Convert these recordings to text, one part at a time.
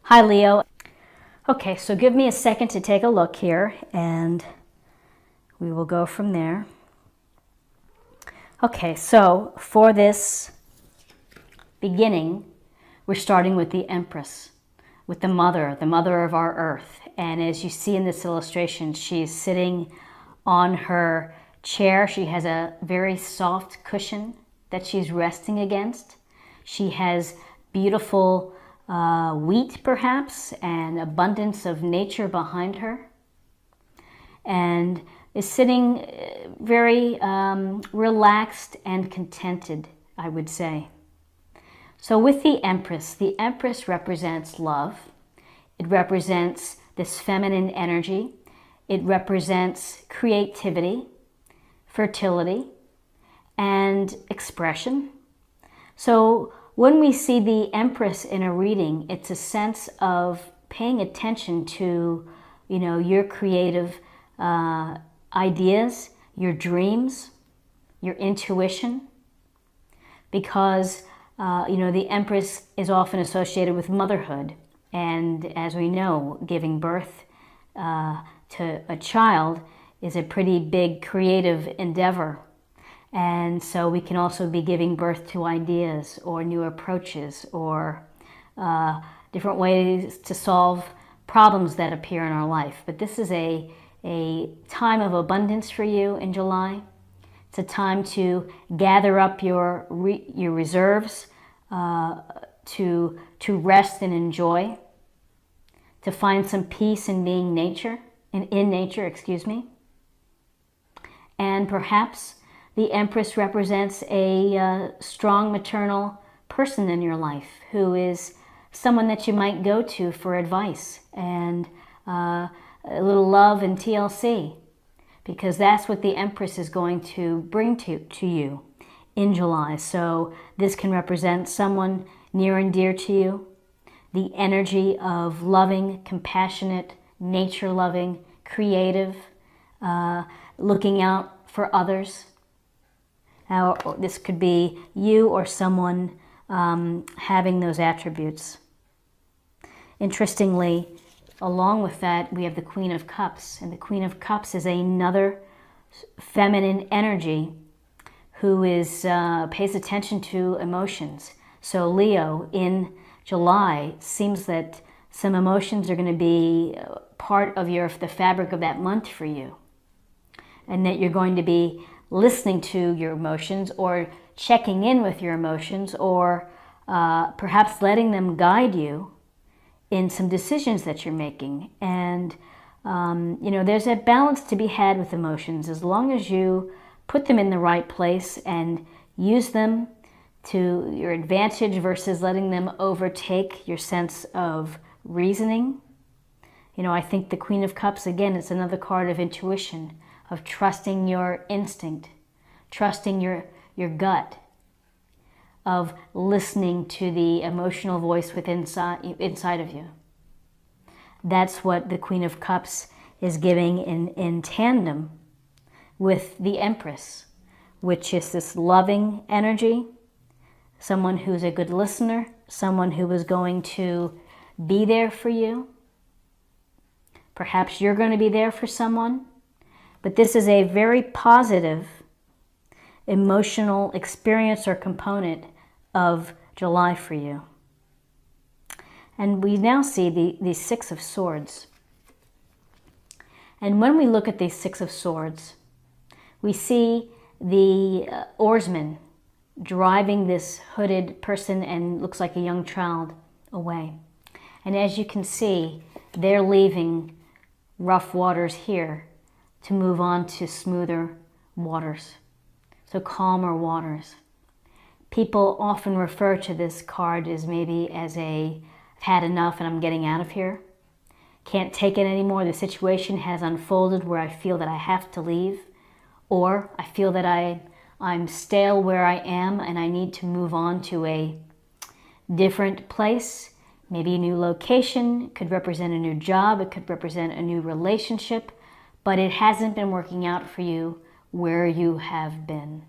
Hi, Leo. Okay, so give me a second to take a look here, and we will go from there. Okay, so for this beginning, we're starting with the Empress, with the mother of our earth. And as you see in this illustration, she's sitting on her chair. She has a very soft cushion that she's resting against. She has beautiful wheat, perhaps, and abundance of nature behind her, and is sitting very relaxed and contented, I would say. So with the Empress represents love. It represents this feminine energy. It represents creativity, fertility, and expression. So when we see the Empress in a reading, it's a sense of paying attention to, your creative ideas, your dreams, your intuition, because the Empress is often associated with motherhood, and as we know, giving birth to a child is a pretty big creative endeavor. And so we can also be giving birth to ideas or new approaches or different ways to solve problems that appear in our life. But this is a time of abundance for you in July. It's a time to gather up your reserves, to rest and enjoy, to find some peace in being in nature, and perhaps the Empress represents a strong maternal person in your life who is someone that you might go to for advice and a little love and TLC, because that's what the Empress is going to bring to you in July. So this can represent someone near and dear to you, the energy of loving, compassionate, nature-loving, creative, looking out for others. Now, this could be you or someone having those attributes. Interestingly, along with that, we have the Queen of Cups. And the Queen of Cups is another feminine energy who pays attention to emotions. So Leo, in July, seems that some emotions are going to be part of the fabric of that month for you. And that you're going to be listening to your emotions or checking in with your emotions, or perhaps letting them guide you in some decisions that you're making. And there's a balance to be had with emotions as long as you put them in the right place and use them to your advantage versus letting them overtake your sense of reasoning. I think the Queen of Cups, again, it's another card of intuition, of trusting your instinct, trusting your gut, of listening to the emotional voice inside of you. That's what the Queen of Cups is giving in tandem with the Empress, which is this loving energy, someone who's a good listener, someone who is going to be there for you. Perhaps you're going to be there for someone. But this is a very positive emotional experience or component of July for you. And we now see the Six of Swords. And when we look at the Six of Swords, we see the oarsman driving this hooded person and looks like a young child away. And as you can see, they're leaving rough waters here to move on to smoother waters, so calmer waters. People often refer to this card as I've had enough and I'm getting out of here. Can't take it anymore. The situation has unfolded where I feel that I have to leave, or I feel that I'm stale where I am and I need to move on to a different place. Maybe a new location. It could represent a new job. It could represent a new relationship. But it hasn't been working out for you where you have been.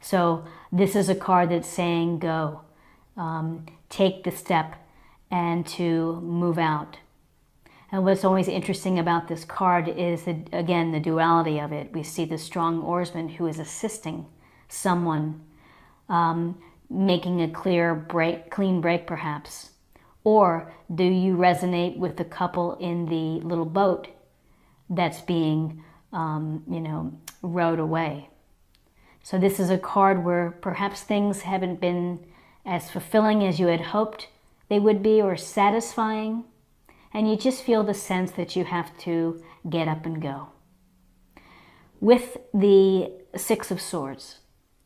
So this is a card that's saying go. Take the step and to move out. And what's always interesting about this card is, that, again, the duality of it. We see the strong oarsman who is assisting someone, making a clean break perhaps. Or do you resonate with the couple in the little boat that's being, rowed away? So this is a card where perhaps things haven't been as fulfilling as you had hoped they would be, or satisfying. And you just feel the sense that you have to get up and go. With the Six of Swords,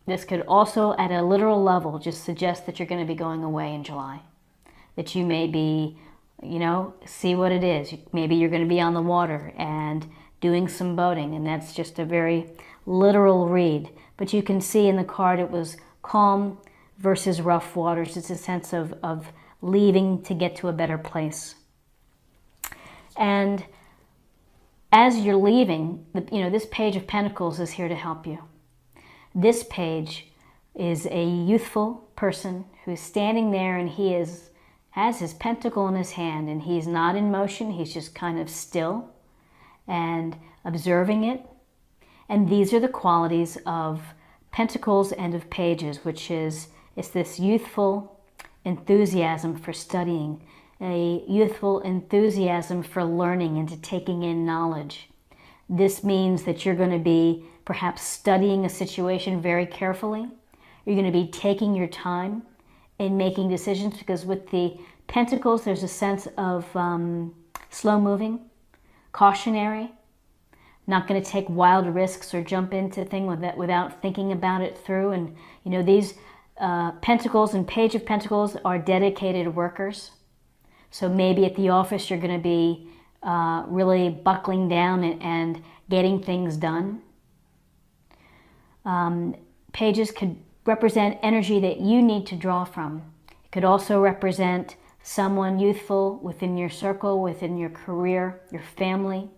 this could also, at a literal level, just suggest that you're going to be going away in July. That you may be, see what it is. Maybe you're going to be on the water and doing some boating, and that's just a very literal read. But you can see in the card it was calm versus rough waters. It's a sense of leaving to get to a better place. And as you're leaving, this Page of Pentacles is here to help you. This page is a youthful person who's standing there, and he has his pentacle in his hand, and he's not in motion. He's just kind of still and observing it. And these are the qualities of Pentacles and of Pages, which is, it's this youthful enthusiasm for studying, a youthful enthusiasm for learning and to taking in knowledge. This means that you're going to be perhaps studying a situation very carefully. You're going to be taking your time in making decisions, because with the Pentacles, there's a sense of slow moving, cautionary, not going to take wild risks or jump into things without thinking about it through. And these Pentacles and Page of Pentacles are dedicated workers. So maybe at the office you're going to be really buckling down and getting things done. Pages could represent energy that you need to draw from. It could also represent someone youthful within your circle, within your career, your family,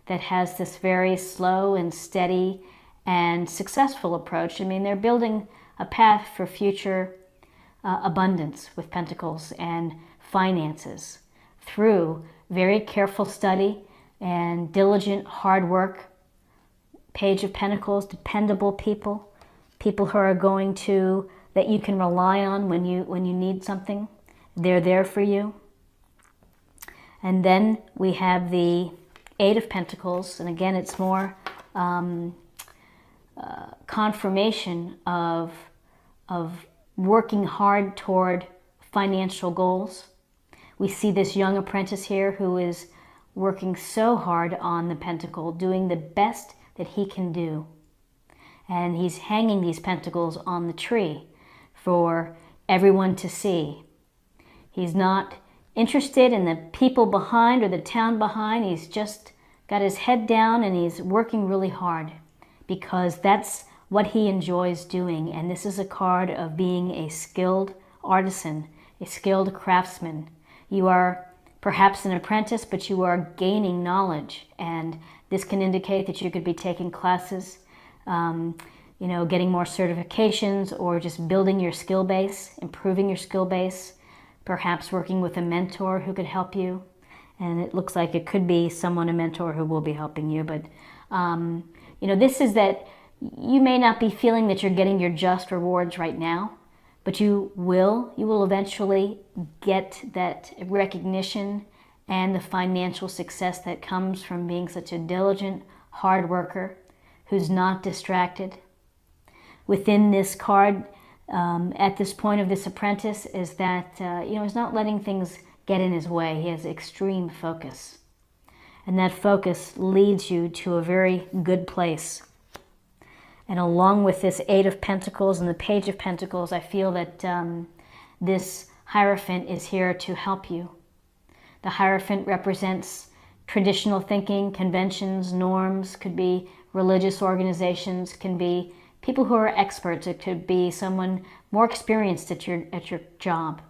that has this very slow and steady and successful approach. I mean, they're building a path for future abundance with Pentacles and finances through very careful study and diligent hard work. Page of Pentacles, dependable people, people who are going to, that you can rely on when you need something. They're there for you. And then we have the Eight of Pentacles, and again it's more confirmation of working hard toward financial goals. We see this young apprentice here who is working so hard on the pentacle, doing the best that he can do. And he's hanging these pentacles on the tree for everyone to see. He's not interested in the people behind or the town behind. He's just got his head down and he's working really hard because that's what he enjoys doing. And this is a card of being a skilled artisan, a skilled craftsman. You are perhaps an apprentice, but you are gaining knowledge. And this can indicate that you could be taking classes, getting more certifications, or just building your skill base, improving your skill base, perhaps working with a mentor who could help you. And it looks like it could be a mentor who will be helping you. But, this is that you may not be feeling that you're getting your just rewards right now, but you will eventually get that recognition and the financial success that comes from being such a diligent, hard worker who's not distracted. Within this card, at this point of this apprentice, is that, he's not letting things get in his way. He has extreme focus. And that focus leads you to a very good place. And along with this Eight of Pentacles and the Page of Pentacles, I feel that this Hierophant is here to help you. The Hierophant represents traditional thinking, conventions, norms, could be religious organizations, can be people who are experts. It could be someone more experienced at your job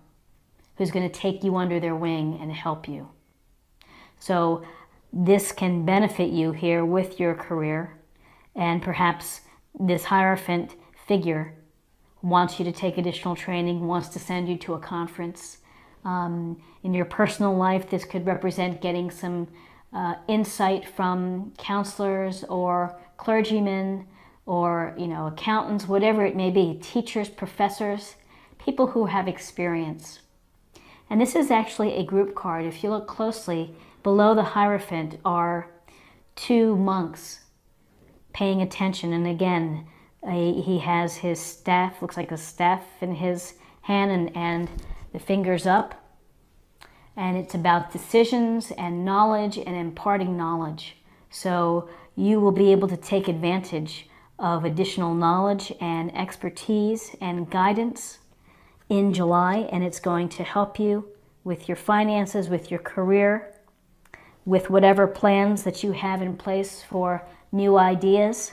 who's going to take you under their wing and help you. So this can benefit you here with your career, and perhaps this Hierophant figure wants you to take additional training, wants to send you to a conference, In your personal life, this could represent getting some insight from counselors or clergymen or, accountants, whatever it may be, teachers, professors, people who have experience. And this is actually a group card. If you look closely, below the Hierophant are two monks paying attention. And again, he has his staff, looks like a staff in his hand, and the fingers up. And it's about decisions and knowledge and imparting knowledge. So you will be able to take advantage of additional knowledge and expertise and guidance in July, and it's going to help you with your finances, with your career, with whatever plans that you have in place for new ideas,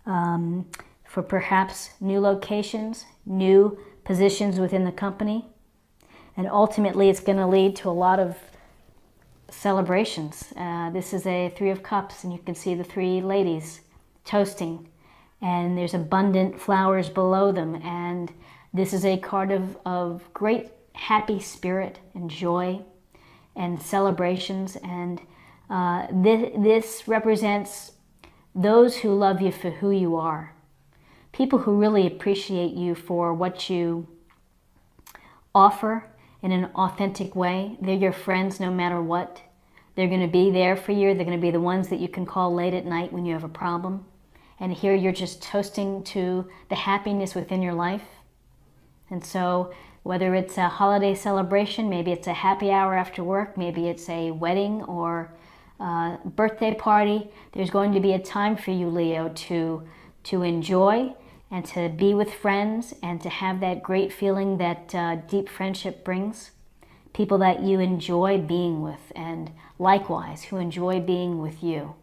for perhaps new locations, new positions within the company. And ultimately, it's going to lead to a lot of celebrations. This is a Three of Cups, and you can see the three ladies toasting. And there's abundant flowers below them. And this is a card of great happy spirit and joy and celebrations. And this represents those who love you for who you are. People who really appreciate you for what you offer in an authentic way. They're your friends no matter what. They're going to be there for you. They're going to be the ones that you can call late at night when you have a problem. And here you're just toasting to the happiness within your life. And so whether it's a holiday celebration, maybe it's a happy hour after work, maybe it's a wedding or birthday party, there's going to be a time for you, Leo, to enjoy and to be with friends and to have that great feeling that deep friendship brings. People that you enjoy being with, and likewise who enjoy being with you.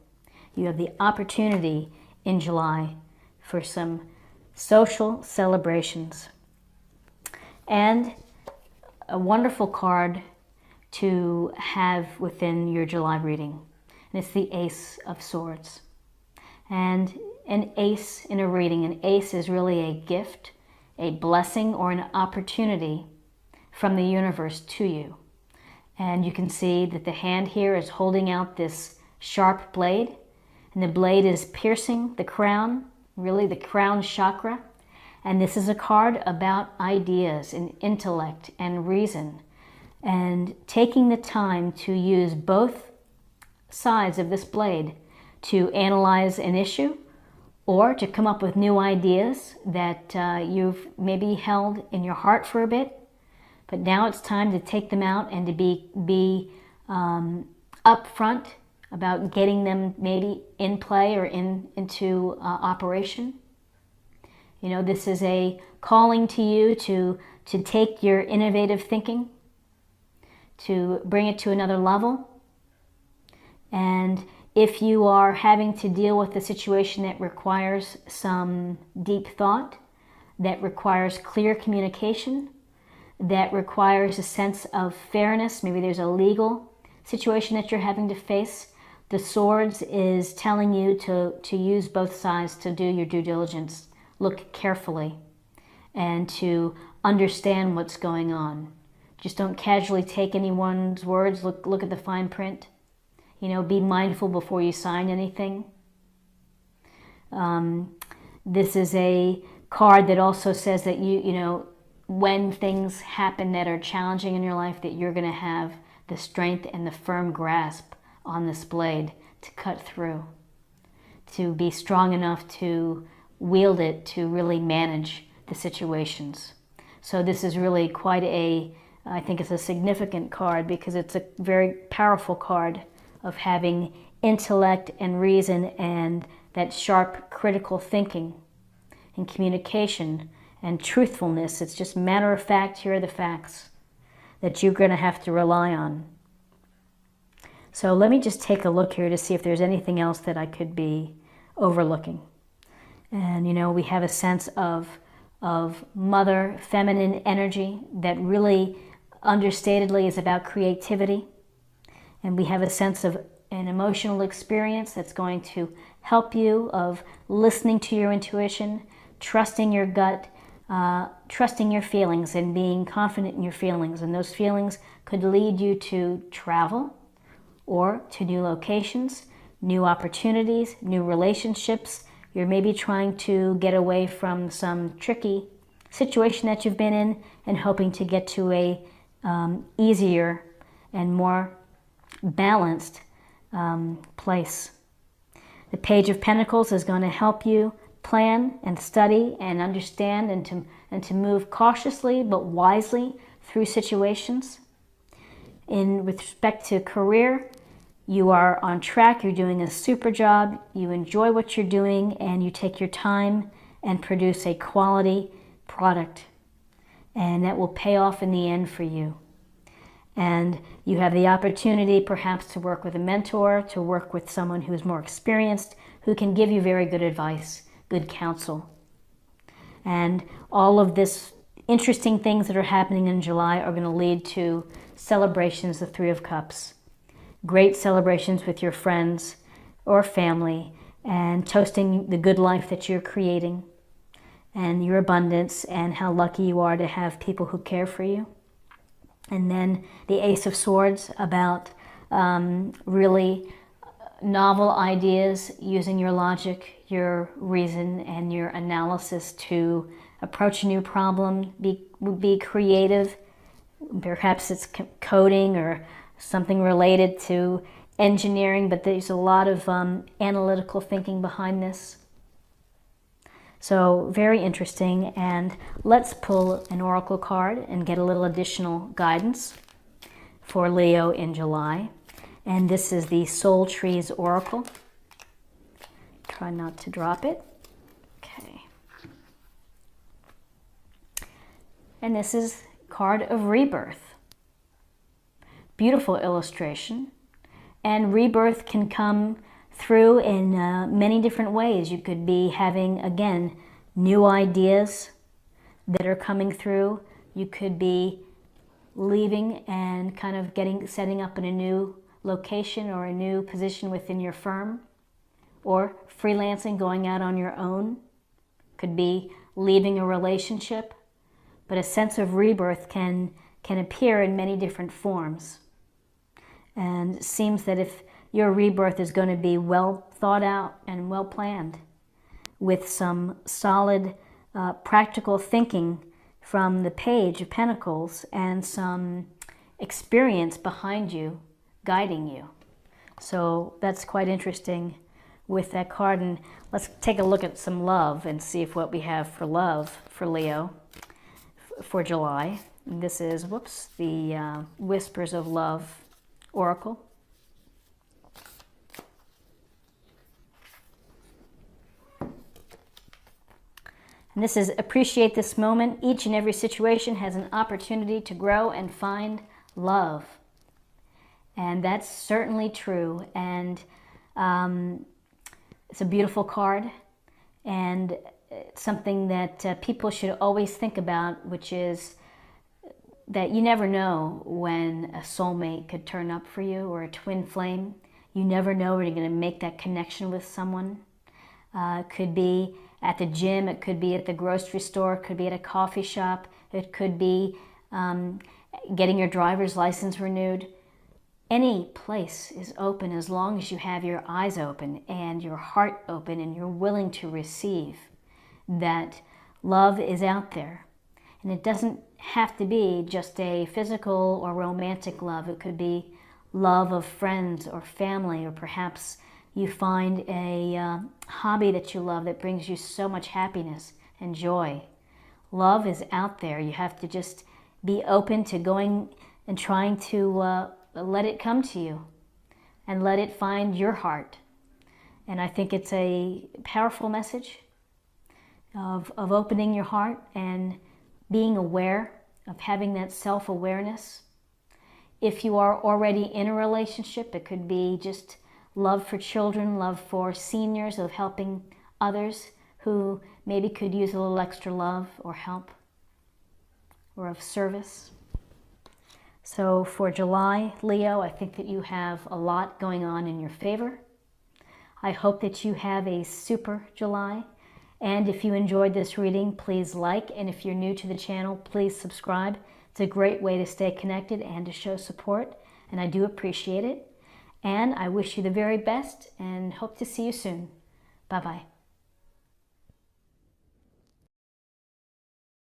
You have the opportunity in July for some social celebrations. And a wonderful card to have within your July reading. And it's the Ace of Swords. And an ace in a reading, an ace is really a gift, a blessing, or an opportunity from the universe to you. And you can see that the hand here is holding out this sharp blade, and the blade is piercing the crown, really the crown chakra. And this is a card about ideas and intellect and reason, and taking the time to use both sides of this blade to analyze an issue or to come up with new ideas that you've maybe held in your heart for a bit. But now it's time to take them out and to be upfront about getting them maybe in play or into operation. You know, this is a calling to you to take your innovative thinking, to bring it to another level. And if you are having to deal with a situation that requires some deep thought, that requires clear communication, that requires a sense of fairness, maybe there's a legal situation that you're having to face, the Swords is telling you to use both sides to do your due diligence. Look carefully and to understand what's going on. Just don't casually take anyone's words. Look at the fine print. You know, be mindful before you sign anything. This is a card that also says that you know, when things happen that are challenging in your life, that you're going to have the strength and the firm grasp on this blade to cut through, to be strong enough to wield it to really manage the situations. So this is really quite I think it's a significant card because it's a very powerful card of having intellect and reason and that sharp critical thinking and communication and truthfulness. It's just matter of fact, here are the facts that you're going to have to rely on. So let me just take a look here to see if there's anything else that I could be overlooking. And you know, we have a sense of mother, feminine energy that really understatedly is about creativity. And we have a sense of an emotional experience that's going to help you, of listening to your intuition, trusting your gut, trusting your feelings and being confident in your feelings. And those feelings could lead you to travel or to new locations, new opportunities, new relationships. You're maybe trying to get away from some tricky situation that you've been in and hoping to get to a easier and more balanced place. The Page of Pentacles is going to help you plan and study and understand and to move cautiously but wisely through situations. With respect to career, you are on track, you're doing a super job, you enjoy what you're doing, and you take your time and produce a quality product. And that will pay off in the end for you. And you have the opportunity perhaps to work with a mentor, to work with someone who's more experienced, who can give you very good advice, good counsel. And all of this interesting things that are happening in July are going to lead to celebrations, the Three of Cups. Great celebrations with your friends or family and toasting the good life that you're creating and your abundance and how lucky you are to have people who care for you. And then the Ace of Swords about really novel ideas, using your logic, your reason, and your analysis to approach a new problem, be creative. Perhaps it's coding or something related to engineering, but there's a lot of analytical thinking behind this. So very interesting, and let's pull an oracle card and get a little additional guidance for Leo in July. And this is the Soul Trees Oracle. Try not to drop it. Okay. And this is card of rebirth. Beautiful illustration. And rebirth can come through in many different ways. You could be having, again, new ideas that are coming through. You could be leaving and kind of setting up in a new location or a new position within your firm, or freelancing, going out on your own. Could be leaving a relationship, but a sense of rebirth can appear in many different forms. And it seems that if your rebirth is going to be well thought out and well planned, with some solid practical thinking from the Page of Pentacles and some experience behind you guiding you. So that's quite interesting with that card. And let's take a look at some love and see if what we have for love for Leo for July. And this is, the Whispers of Love Oracle. And this is, appreciate this moment. Each and every situation has an opportunity to grow and find love. And that's certainly true. And it's a beautiful card. And it's something that people should always think about, which is that you never know when a soulmate could turn up for you, or a twin flame. You never know when you're going to make that connection with someone. It could be at the gym, it could be at the grocery store, it could be at a coffee shop, it could be getting your driver's license renewed. Any place is open as long as you have your eyes open and your heart open and you're willing to receive that love is out there. And it doesn't have to be just a physical or romantic love. It could be love of friends or family, or perhaps you find a hobby that you love that brings you so much happiness and joy. Love is out there. You have to just be open to going and trying to let it come to you and let it find your heart. And I think it's a powerful message of opening your heart and being aware, of having that self-awareness. If you are already in a relationship, it could be just love for children, love for seniors, of helping others who maybe could use a little extra love or help, or of service. So for July, Leo, I think that you have a lot going on in your favor. I hope that you have a super July And if you enjoyed this reading, please like, and if you're new to the channel, please subscribe. It's a great way to stay connected and to show support, and I do appreciate it. And I wish you the very best and hope to see you soon. Bye-bye.